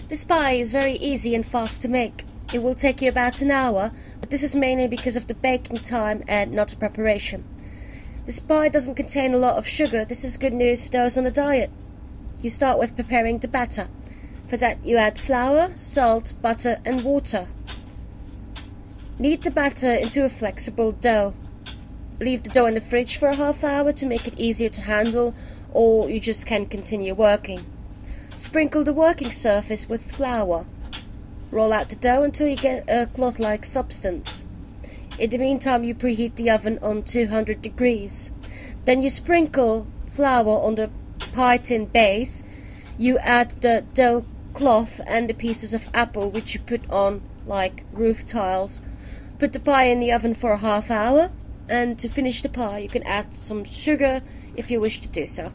This pie is very easy and fast to make. It will take you about an hour, but this is mainly because of the baking time and not the preparation. This pie doesn't contain a lot of sugar. This is good news for those on a diet. You start with preparing the batter. For that you add flour, salt, butter and water. Knead the batter into a flexible dough. Leave the dough in the fridge for a half hour to make it easier to handle, or you just can continue working. Sprinkle the working surface with flour. Roll out the dough until you get a cloth-like substance. In the meantime, you preheat the oven on 200 degrees. Then you sprinkle flour on the pie tin base. You add the dough cloth and the pieces of apple which you put on like roof tiles. Put the pie in the oven for a half hour, and to finish the pie you can add some sugar if you wish to do so.